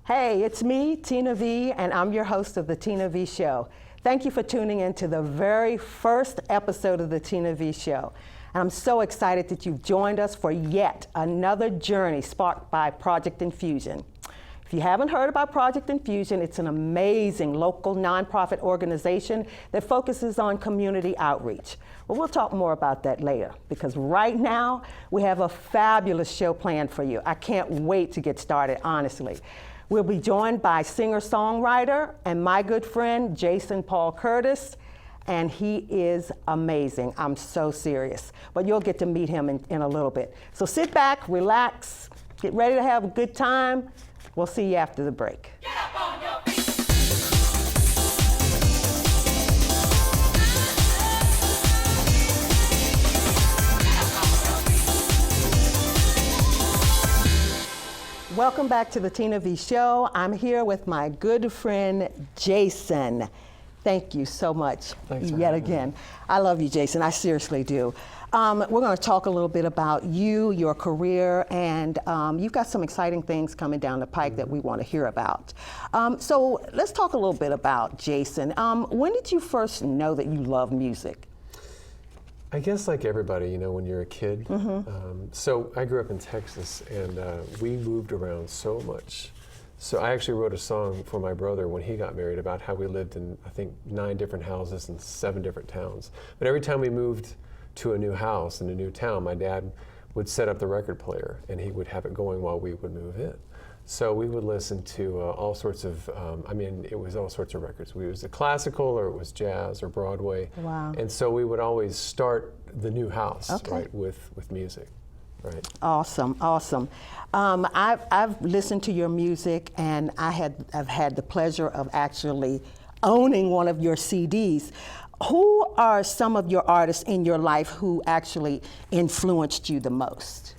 Hey, it's me, Tina V, and I'm your host of The Tina V Show. Thank you for tuning in to the very first episode of The Tina V Show. And I'm so excited that you've joined us for yet another journey sparked by Project Infusion. If you haven't heard about Project Infusion, it's an amazing local nonprofit organization that focuses on community outreach. Well, we'll talk more about that later, because right now we have a fabulous show planned for you. I can't wait to get started, honestly. We'll be joined by singer-songwriter and my good friend, Jason Paul Curtis, and he is amazing. I'm so serious. But you'll get to meet him in a little bit. So sit back, relax, get ready to have a good time. We'll see you after the break. Get up on your feet. Welcome back to the Tina V Show. I'm here with my good friend, Jason. Thank you so much yet again. I love you, Jason. I seriously do. We're going to talk a little bit about you, your career, and you've got some exciting things coming down the pike that we want to hear about. So let's talk a little bit about Jason. When did you first know that you love music? I guess like everybody, you know, when you're a kid. So I grew up in Texas, and we moved around so much. So I actually wrote a song for my brother when he got married about how we lived in, I think, 9 different houses in 7 different towns. But every time we moved to a new house in a new town, my dad would set up the record player, and he would have it going while we would move in. So we would listen to all sorts of, it was all sorts of records. It was the classical, or it was jazz, or Broadway. Wow. And so we would always start the new house, right, with music, right? Awesome, awesome. I've listened to your music, and I've had the pleasure of actually owning one of your CDs. Who are some of your artists in your life who actually influenced you the most?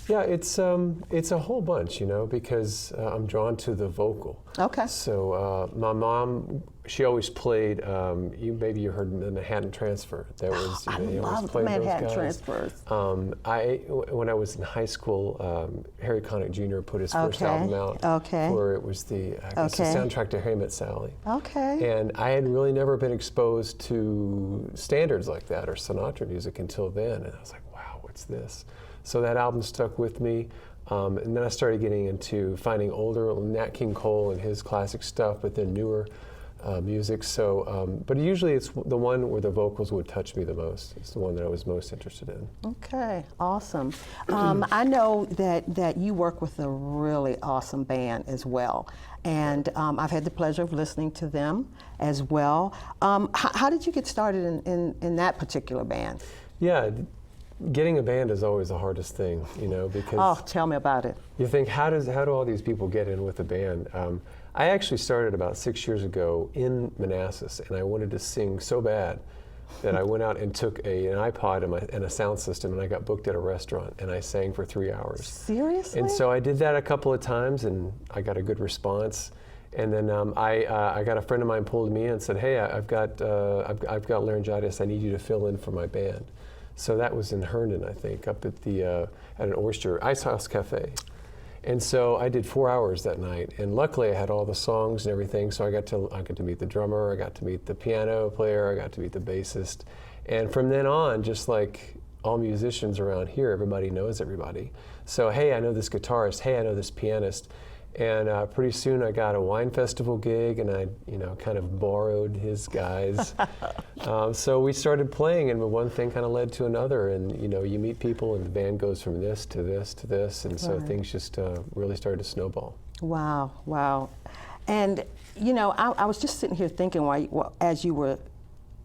Yeah, it's a whole bunch, you know, because I'm drawn to the vocal. Okay. So my mom, she always played. Maybe you heard the Manhattan Transfer. That was I always love played Manhattan those guys. Transfers. When I was in high school, Harry Connick Jr. put his first album out. Okay. Where it was the soundtrack to Harry Met Sally. Okay. And I had really never been exposed to standards like that or Sinatra music until then, and I was like, wow, what's this? So that album stuck with me, and then I started getting into finding older Nat King Cole and his classic stuff, but then newer music. So, but usually it's the one where the vocals would touch me the most. It's the one that I was most interested in. Okay, awesome. I know that you work with a really awesome band as well, and I've had the pleasure of listening to them as well. How did you get started in that particular band? Yeah. Getting a band is always the hardest thing, you know, because oh, tell me about it. You think, how do all these people get in with a band? I actually started about 6 years ago in Manassas, and I wanted to sing so bad that I went out and took an iPod and a sound system, and I got booked at a restaurant, and I sang for 3 hours. Seriously? And so I did that a couple of times, and I got a good response. And then I got a friend of mine pulled me in and said, "Hey, I've got laryngitis. I need you to fill in for my band." So that was in Herndon, I think, up at an Oyster Ice House Cafe. And so I did 4 hours that night, and luckily I had all the songs and everything. So I got to meet the drummer, I got to meet the piano player, I got to meet the bassist, and from then on, just like all musicians around here, everybody knows everybody. So hey, I know this guitarist. Hey, I know this pianist. And pretty soon I got a wine festival gig, and I, kind of borrowed his guys. So we started playing, and one thing kind of led to another, and you meet people, and the band goes from this to this to this, and so things just really started to snowball. Wow, wow. And I was just sitting here thinking as you were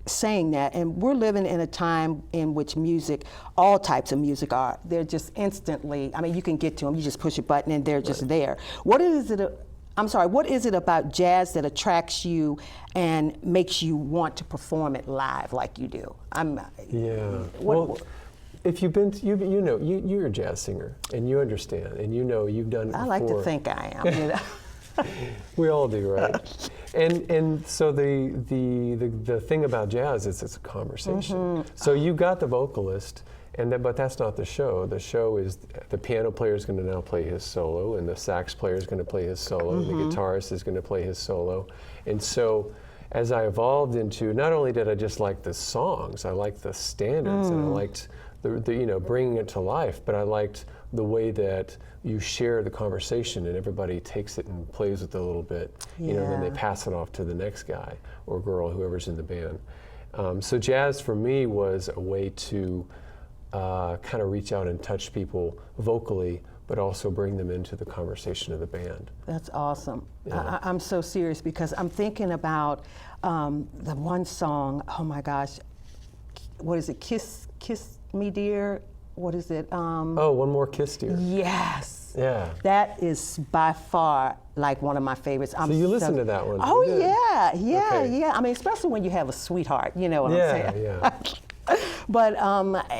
saying that, and we're living in a time in which music, all types of music they're just instantly, you can get to them, you just push a button and they're just there. What is it about jazz that attracts you and makes you want to perform it live like you do? If you've been, you're a jazz singer, and you understand, and you've done it before. I like to think I am. We all do, right? And so the thing about jazz is it's a conversation. So you got the vocalist, But that's not the show. The show is the piano player is going to now play his solo, and the sax player is going to play his solo, and the guitarist is going to play his solo. And so as I evolved into, not only did I just like the songs, I liked the standards, and I liked the bringing it to life, but I liked the way that you share the conversation and everybody takes it and plays with it a little bit, and then they pass it off to the next guy or girl, whoever's in the band. So jazz for me was a way to kind of reach out and touch people vocally, but also bring them into the conversation of the band. That's awesome. Yeah. I'm so serious because I'm thinking about the one song, oh my gosh, what is it, Kiss Me Dear? What is it? Oh, One More Kiss, Dear. Yes. Yeah. That is by far like one of my favorites. So you listened to that one? Oh You did? yeah. Okay. I mean, especially when you have a sweetheart, you know what I'm saying? Yeah. But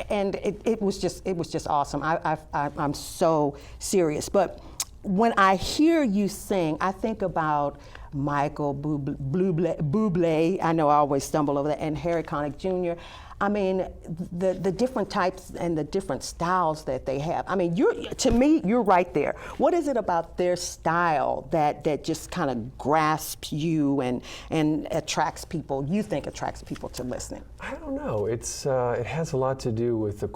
and it was just awesome. I'm so serious. But when I hear you sing, I think about Michael Bublé. I know I always stumble over that, and Harry Connick Jr. I mean, the different types and the different styles that they have. I mean, to me, you're right there. What is it about their style that just kind of grasps you and attracts people? You think attracts people to listening? I don't know. It has a lot to do with the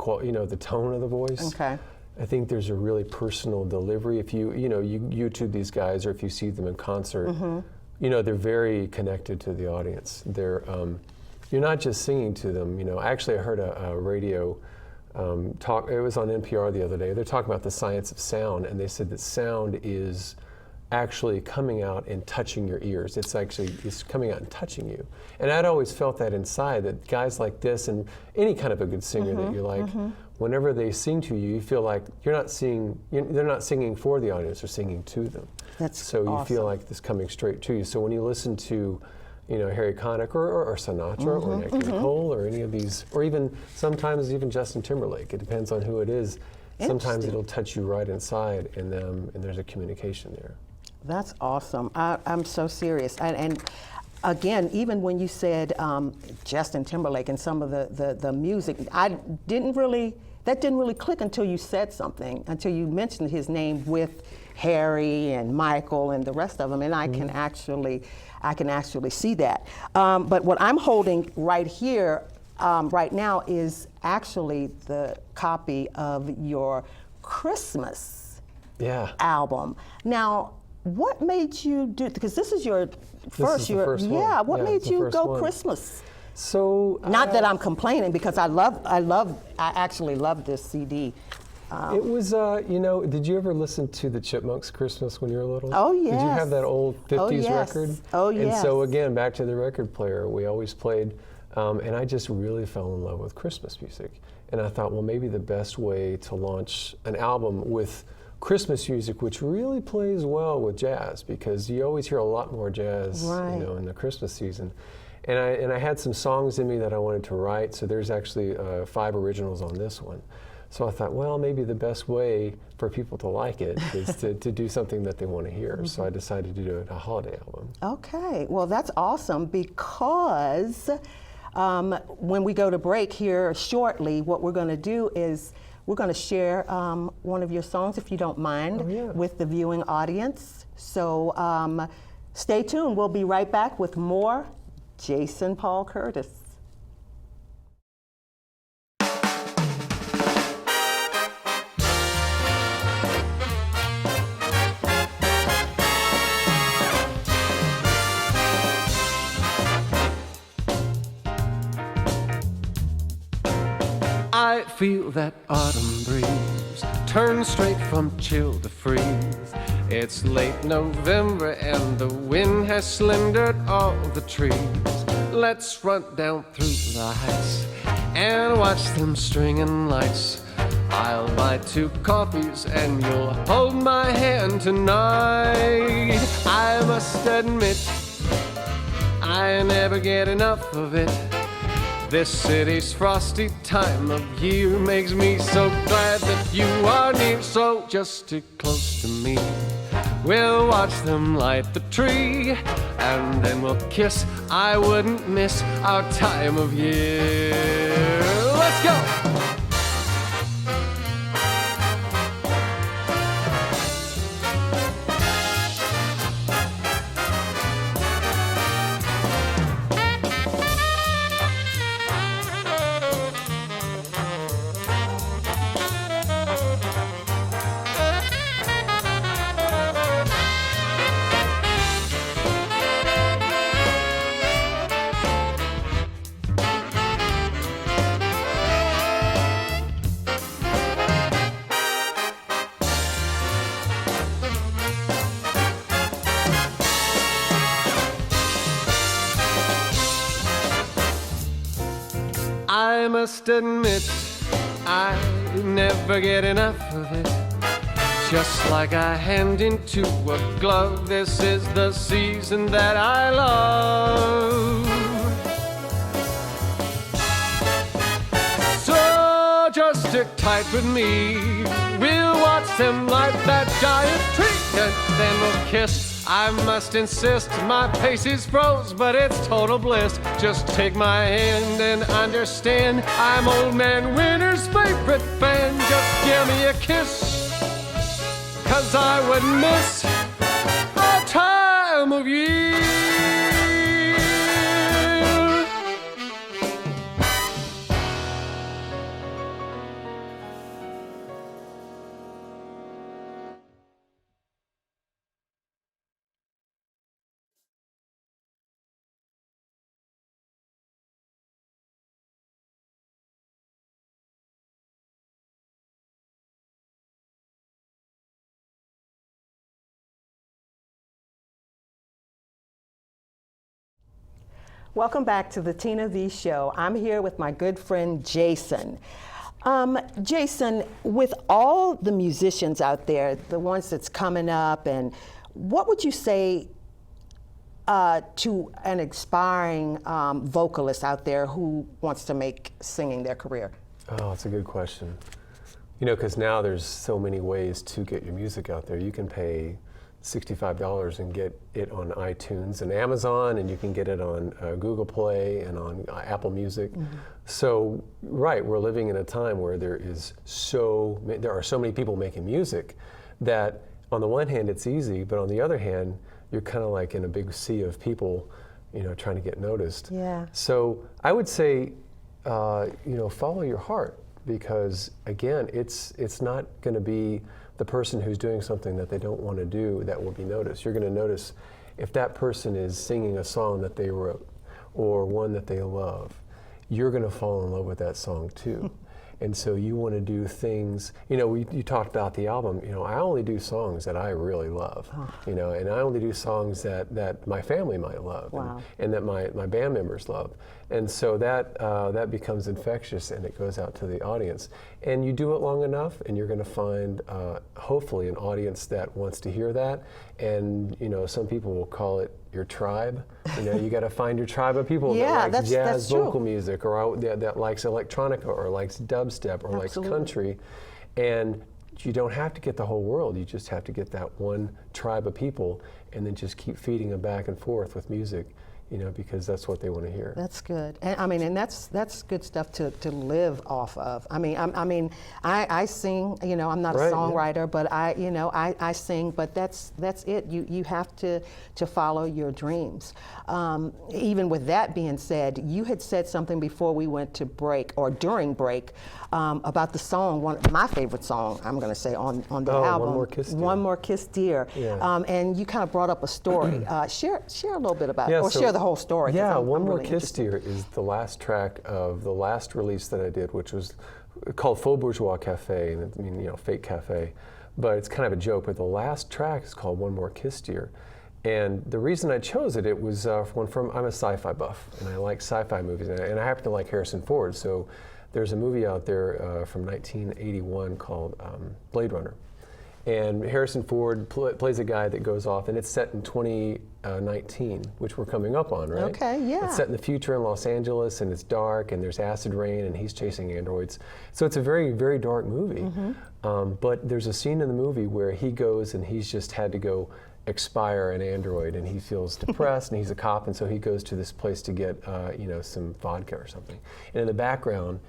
tone of the voice. Okay. I think there's a really personal delivery. If you YouTube these guys, or if you see them in concert, they're very connected to the audience. You're not just singing to them. Actually, I heard a radio talk. It was on NPR the other day. They're talking about the science of sound, and they said that sound is actually coming out and touching your ears. It's coming out and touching you. And I'd always felt that inside, that guys like this and any kind of a good singer that you like, whenever they sing to you, you feel like they're not singing for the audience, they're singing to them. So awesome. You feel like this coming straight to you. So when you listen to Harry Connick or Sinatra or Nat King Cole or any of these, or sometimes even Justin Timberlake, it depends on who it is. Sometimes it'll touch you right inside, and there's a communication there. That's awesome. I'm so serious. And again, even when you said Justin Timberlake and some of the music, that didn't really click until you said something, until you mentioned his name with Harry and Michael and the rest of them, and I can actually see that. But what I'm holding right here, right now, is actually the copy of your Christmas album. Now, what made you do? Because this is your first. What made you go Christmas? So not that I'm complaining, because I actually love this CD. It was, did you ever listen to the Chipmunks Christmas when you were little? Oh, yes. Did you have that old 50s record? Oh, yes. And so again, back to the record player, we always played, and I just really fell in love with Christmas music. And I thought, well, maybe the best way to launch an album with Christmas music, which really plays well with jazz, because you always hear a lot more jazz, in the Christmas season. And I had some songs in me that I wanted to write, so there's actually 5 originals on this one. So I thought, well, maybe the best way for people to like it is to do something that they want to hear. So I decided to do a holiday album. Okay, well, that's awesome, because when we go to break here shortly, what we're going to do is we're going to share one of your songs, if you don't mind, with the viewing audience. So stay tuned. We'll be right back with more Jason Paul Curtis. I feel that autumn breeze turn straight from chill to freeze. It's late November and the wind has slendered all the trees. Let's run down through the heights and watch them stringing lights. I'll buy 2 coffees and you'll hold my hand tonight. I must admit, I never get enough of it. This city's frosty time of year makes me so glad that you are near. So just stick close to me. We'll watch them light the tree, and then we'll kiss. I wouldn't miss our time of year. Let's go! must admit, I never get enough of it. Just like a hand into a glove, this is the season that I love. So just stick tight with me. We'll watch them light that giant tree, and then we'll kiss. I must insist, my pace is froze, but it's total bliss. Just take my hand and understand, I'm Old Man Winter's favorite fan. Just give me a kiss, 'cause I would miss our time of year. Welcome back to the Tina V Show. I'm here with my good friend Jason. Jason, with all the musicians out there, the ones that's coming up, and what would you say to an aspiring vocalist out there who wants to make singing their career? Oh, that's a good question. You know, because now there's so many ways to get your music out there. You can pay $65 and get it on iTunes and Amazon, and you can get it on Google Play and on Apple Music. Mm-hmm. So, right, we're living in a time where there are so many people making music that on the one hand it's easy, but on the other hand, you're kind of like in a big sea of people, you know, trying to get noticed. Yeah. So I would say, you know, follow your heart, because again, it's not going to be the person who's doing something that they don't want to do that will be noticed. You're going to notice if that person is singing a song that they wrote or one that they love, you're going to fall in love with that song too. And so you want to do things, you know, you talked about the album, you know, I only do songs that I really love, you know, and I only do songs that my family might love. Wow. and that my band members love. And so that becomes infectious, and it goes out to the audience. And you do it long enough, and you're going to find, hopefully, an audience that wants to hear that. And, you know, some people will call it your tribe. You know, you got to find your tribe of people Yeah, that likes jazz that's true. vocal music, or that likes electronica, or likes dubstep, or likes country. And you don't have to get the whole world. You just have to get that one tribe of people, and then just keep feeding them back and forth with music, you know, because that's what they want to hear. That's good, and I mean, and that's good stuff to live off of. I mean, I sing. You know, I'm not Right, a songwriter, but I sing. But that's it. You have to follow your dreams. Even with that being said, you had said something before we went to break, or during break, about the song. My favorite song, I'm going to say, on the album. One More Kiss, Dear. One More Kiss, Dear. Yeah. And you kind of brought up a story. Share a little bit about it, or so- share the whole story. 'Cause Yeah, I'm One More really Kiss, interested. Dear is the last track of the last release that I did, which was called Faux Bourgeois Cafe, and I mean, you know, fake cafe, but it's kind of a joke. But the last track is called One More Kiss, Dear. And the reason I chose it was I'm a sci-fi buff, and I like sci-fi movies, and I happen to like Harrison Ford. So there's a movie out there from 1981 called Blade Runner. And Harrison Ford plays a guy that goes off, and it's set in 2019, which we're coming up on, right? Okay, yeah. It's set in the future in Los Angeles, and it's dark, and there's acid rain, and he's chasing androids. So it's a very, very dark movie. Mm-hmm. But there's a scene in the movie where he goes, and he's just had to go expire an android, and he feels depressed, and he's a cop, and so he goes to this place to get, you know, some vodka or something. And in the background,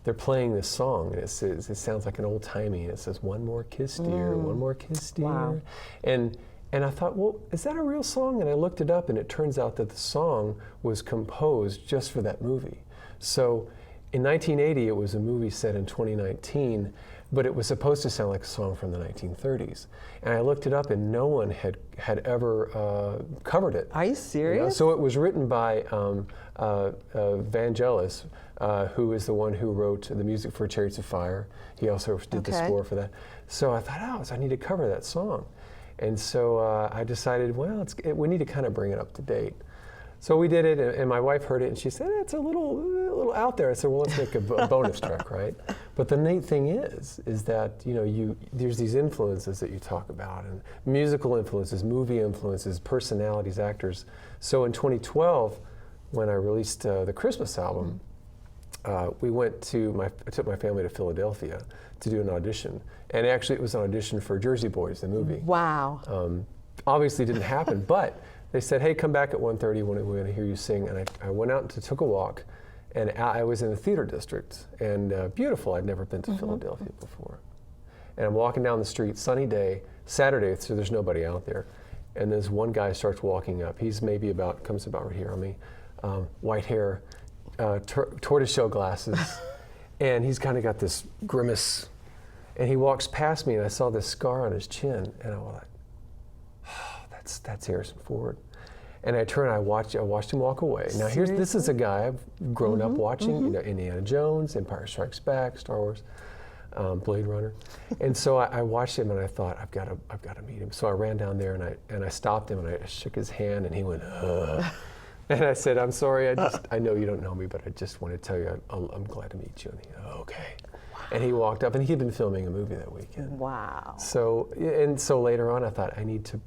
they're playing this song, and it sounds like an old timey, and it says, "One more kiss, dear, one more kiss, dear." Wow. And I thought, well, is that a real song? And I looked it up, and it turns out that the song was composed just for that movie. So in 1980, it was a movie set in 2019, but it was supposed to sound like a song from the 1930s. And I looked it up, and no one had ever covered it. Are you You know, serious? so it was written by Vangelis, who is the one who wrote the music for Chariots of Fire. He also did the Okay. score for that. So I thought, so I need to cover that song. And so I decided, well, we need to kind of bring it up to date. So we did it, and my wife heard it, and she said, it's a little out there. I said, well, let's make a bonus track, right? But the neat thing is that, you know, there's these influences that you talk about, and musical influences, movie influences, personalities, actors. So in 2012, when I released the Christmas album, I took my family to Philadelphia to do an audition. And actually, it was an audition for Jersey Boys, the movie. Wow. Obviously didn't happen, but they said, hey, come back at 1:30 when we're going to hear you sing. And I went out and took a walk, and I was in the theater district, and beautiful. I'd never been to Philadelphia before. And I'm walking down the street, sunny day, Saturday, so there's nobody out there. And this one guy starts walking up. He's maybe comes about right here on me, white hair, tortoiseshell glasses, and he's kind of got this grimace. And he walks past me, and I saw this scar on his chin, and I was like, that's Harrison Ford. And I turned, I watched him walk away. Now this is a guy I've grown up watching, you know, Indiana Jones, Empire Strikes Back, Star Wars, Blade Runner. And so I watched him, and I thought, I've got to meet him. So I ran down there, and I stopped him, and I shook his hand, and he went, ugh. And I said, I'm sorry, I know you don't know me, but I just want to tell you I'm glad to meet you. And he said, okay. And he walked up, and he'd been filming a movie that weekend. Wow. So later on, I thought I need to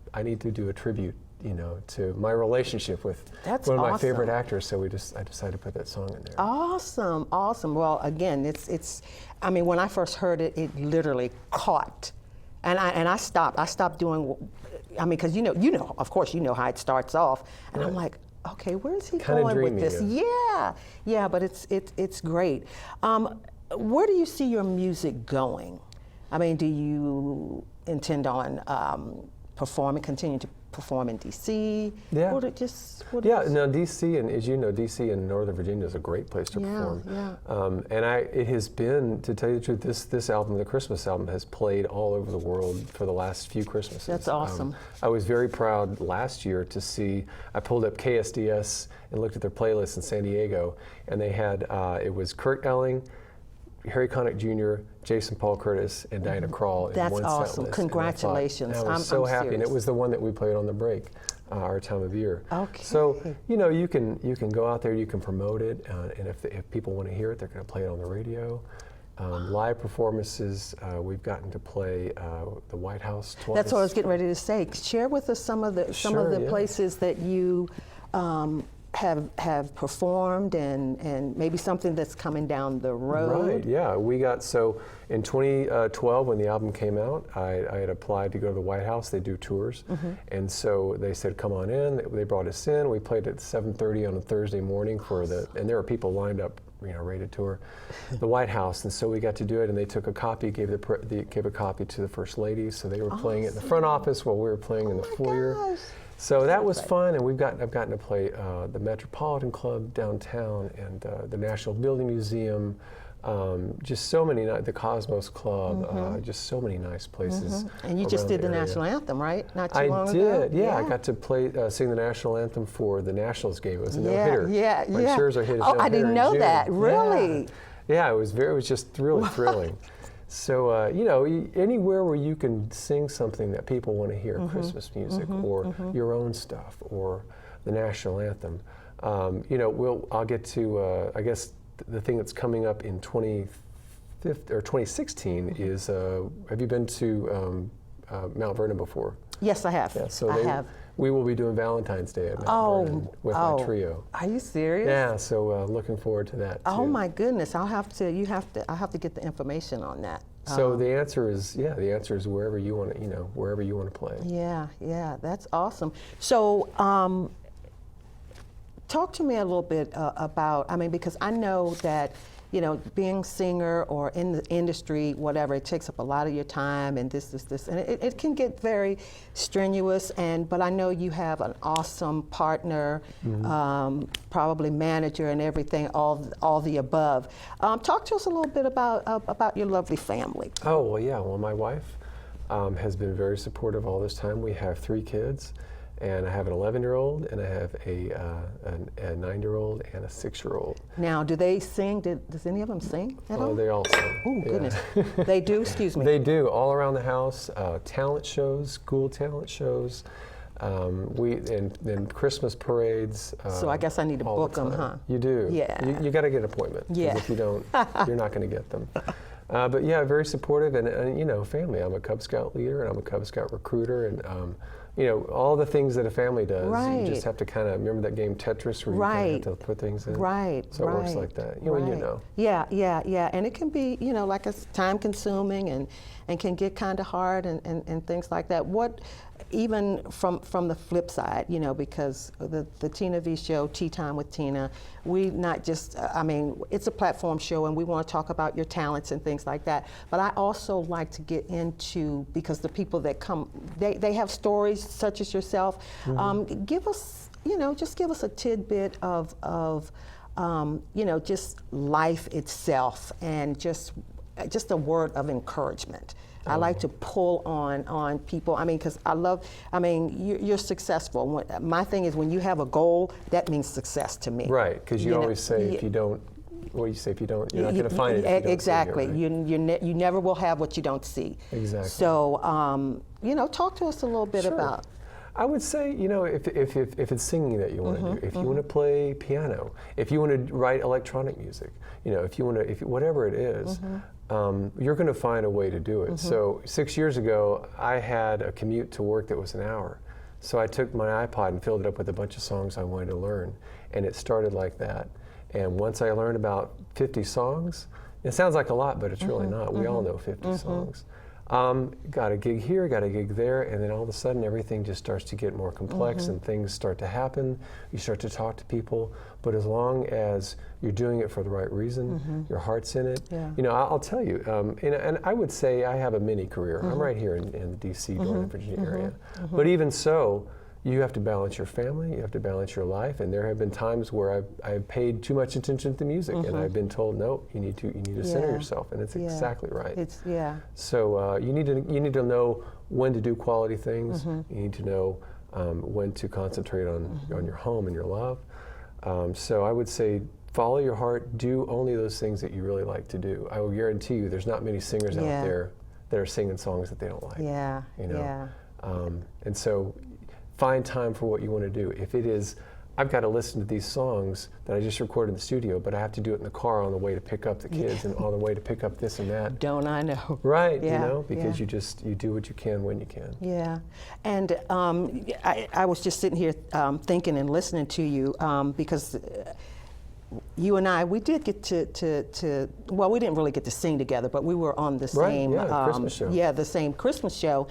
do a tribute, you know, to my relationship with one of my favorite actors. So I decided to put that song in there. Awesome, awesome. Well, again, it's. I mean, when I first heard it, it literally caught, and I stopped. I stopped doing. I mean, because you know, of course, you know how it starts off, and I'm like, okay, where is he going with this? Yeah, but it's great. Where do you see your music going? I mean, do you intend on continue to perform in D.C.? Yeah. Now D.C. and as you know, D.C. and Northern Virginia is a great place to perform. Yeah. And it has been, to tell you the truth, this album, the Christmas album, has played all over the world for the last few Christmases. That's awesome. I was very proud last year to see, I pulled up KSDS and looked at their playlist in San Diego, and they had, it was Kurt Elling, Harry Connick Jr., Jason Paul Curtis, and Diana Krall in one set list. That's awesome. Congratulations. And I was so happy, serious. and it was the one that we played on the break, our time of year. Okay. So, you know, you can go out there, you can promote it, and if people want to hear it, they're going to play it on the radio. Live performances, we've gotten to play the White House twice. That's what I was getting ready to say. Share with us some of the places that you have performed, and maybe something that's coming down the road. Right, yeah. We got, so in 2012 when the album came out, I had applied to go to the White House. They do tours. And so they said, come on in. They brought us in. We played at 7:30 on a Thursday morning and there were people lined up, you know, ready to tour the White House. And so we got to do it, and they took a copy, gave a copy to the First Lady. So they were playing it in the front office while we were playing in the foyer. Gosh. So that was fun, and I've gotten to play the Metropolitan Club downtown, and the National Building Museum, just so many, the Cosmos Club, just so many nice places. And you just did the national anthem, right? Not too long ago? I did, yeah. I got to sing the national anthem for the Nationals game. It was a no-hitter. Yeah. Scherzer hit his no-hitter I didn't know that. Really? Yeah, it was just really thrilling. So, you know, anywhere where you can sing something that people want to hear, Christmas music, or your own stuff, or the national anthem, you know, I'll get to, I guess, the thing that's coming up in 2016 is, have you been to Mount Vernon before? Yes, I have. Yeah, so I have. We will be doing Valentine's Day at Mount Vernon with my trio. Are you serious? Yeah, so looking forward to that too. Oh my goodness! I'll have to get the information on that. So the answer is wherever you want to, you know, wherever you want to play. Yeah, that's awesome. So, talk to me a little bit about, I mean, because I know that, you know, being a singer or in the industry, whatever, it takes up a lot of your time, and this, and it can get very strenuous. But I know you have an awesome partner, probably manager and everything, all the above. Talk to us a little bit about your lovely family. Oh well, yeah. Well, my wife has been very supportive all this time. We have 3 kids. And I have an 11-year-old, and I have a 9-year-old and a 6-year-old. Now, do they sing? Does any of them sing at all? Oh, they all sing. Oh, goodness. They do? Excuse me. They do, all around the house, talent shows, school talent shows. And then Christmas parades. So I guess I need to all the book them, time. huh? You do. Yeah. You got to get an appointment. 'Cause Yeah. if you don't, you're not going to get them. But yeah, very supportive, and you know, family. I'm a Cub Scout leader, and I'm a Cub Scout recruiter, and you know, all the things that a family does. Right. You just have to kind of remember that game Tetris, where you kind of have to put things in. Right. So it works like that. You know, you know. Yeah. And it can be, you know, like it's time consuming and can get kind of hard and things like that. What, even from the flip side, you know, because the Tina V show, Tea Time with Tina, we not just, I mean, it's a platform show and we want to talk about your talents and things like that. But I also like to get into, because the people that come, they have stories such as yourself. Give us, you know, just give us a tidbit of you know, just life itself and just a word of encouragement. I like to pull on people. I mean, because you're successful. My thing is, when you have a goal, that means success to me. Right, because you always say if you don't, what do you say? If you don't, you're not going to find it. If you don't exactly. see it, right? You never will have what you don't see. Exactly. So, you know, talk to us a little bit Sure. about. I would say, you know, if it's singing that you want to do, if you want to play piano, if you want to write electronic music, you know, if you want to, whatever it is, you're going to find a way to do it. So 6 years ago, I had a commute to work that was an hour. So I took my iPod and filled it up with a bunch of songs I wanted to learn, and it started like that. And once I learned about 50 songs, it sounds like a lot, but it's really not. We all know 50 songs. Got a gig here, got a gig there, and then all of a sudden everything just starts to get more complex and things start to happen. You start to talk to people, but as long as you're doing it for the right reason, your heart's in it. Yeah. You know, I'll tell you, and I would say I have a mini career. I'm right here in the DC, Northern Virginia area. But even so, you have to balance your family, you have to balance your life, and there have been times where I've paid too much attention to music, and I've been told, no, you need to center yourself, and it's exactly right. So you need to know when to do quality things. You need to know when to concentrate on your home and your love. So I would say, follow your heart. Do only those things that you really like to do. I will guarantee you, there's not many singers out there that are singing songs that they don't like. Yeah. You know? And so, find time for what you want to do. If it is, I've got to listen to these songs that I just recorded in the studio, but I have to do it in the car on the way to pick up the kids and on the way to pick up this and that. Don't I know? Right, you know, because you do what you can when you can. Yeah, and I was just sitting here thinking and listening to you because you and I, we did get to well, we didn't really get to sing together, but we were on the same Christmas show. Yeah, the same Christmas show.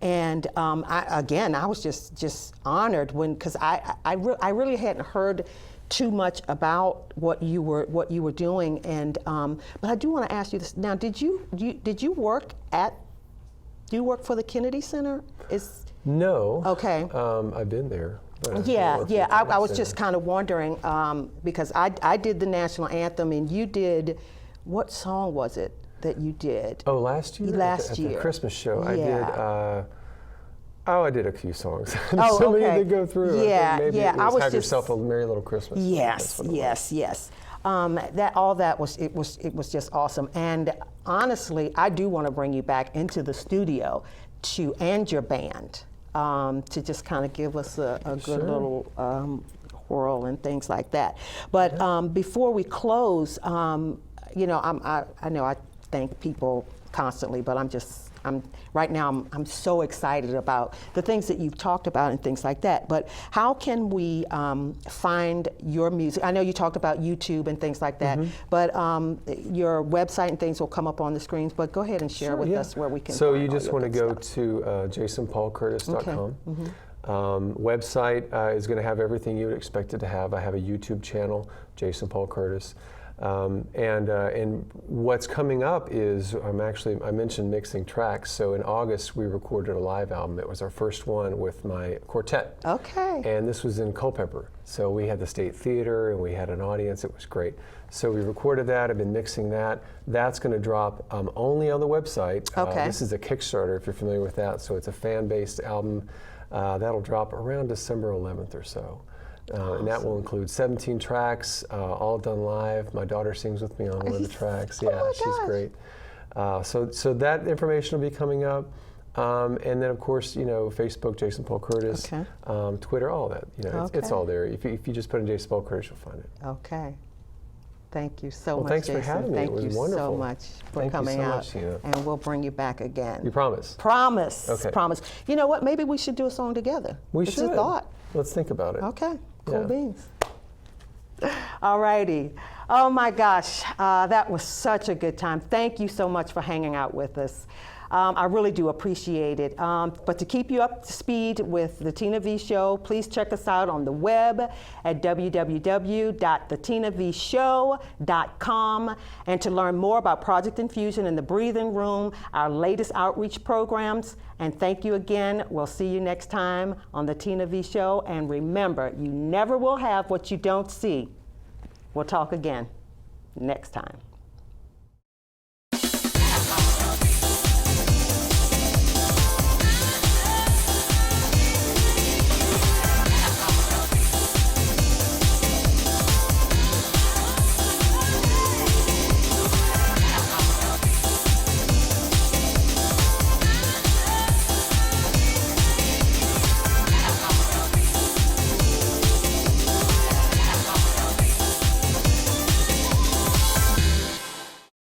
And I was just honored because I really hadn't heard too much about what you were doing, and but I do want to ask you this now. Did you work for the Kennedy Center? No. Okay. I've been there. But Yeah. I was just kind of wondering because I did the national anthem, and you did. What song was it that you did? Oh, last year? Last at year. the Christmas show. Yeah. I did a few songs. Oh, so okay. many to go through. Yeah, I think maybe yeah. it was Have Yourself a Merry Little Christmas. Yes. It was just awesome. And honestly, I do want to bring you back into the studio and your band to just kind of give us a good little whirl and things like that. But before we close, you know, I know I thank people constantly, but right now I'm so excited about the things that you've talked about and things like that. But how can we find your music? I know you talked about YouTube and things like that, but your website and things will come up on the screens. But go ahead and share with us where we can. So find you all just your want to good go stuff. to jasonpaulcurtis.com. Website is going to have everything you would expect it to have. I have a YouTube channel, Jason Paul Curtis. And what's coming up is I mentioned mixing tracks. So in August we recorded a live album. It was our first one with my quartet. Okay. And this was in Culpeper. So we had the State Theater and we had an audience. It was great. So we recorded that. I've been mixing that. That's going to drop only on the website. Okay. This is a Kickstarter, if you're familiar with that. So it's a fan-based album. That'll drop around December 11th or so. And that will include 17 tracks, all done live. My daughter sings with me on one of the tracks. Yeah, she's great. So that information will be coming up. And then, of course, Facebook, Jason Paul Curtis, Okay. Twitter, all that. It's Okay. all there. If you just put in Jason Paul Curtis, you'll find it. Okay. Thank you so Well, much, thanks for Jason. having me. Thank It was you so wonderful. much for Thank you coming so out. much, Tina. And we'll bring you back again. You promise? Promise. Okay. Promise. You know what? Maybe we should do a song together. We It's should. a thought. Let's think about it. Okay. Cool Yeah. beans. All righty. Oh my gosh, that was such a good time. Thank you so much for hanging out with us. I really do appreciate it. But to keep you up to speed with the Tina V Show, please check us out on the web at www.thetinavshow.com. And to learn more about Project Infusion and the Breathing Room, our latest outreach programs. And thank you again. We'll see you next time on the Tina V Show. And remember, you never will have what you don't see. We'll talk again next time.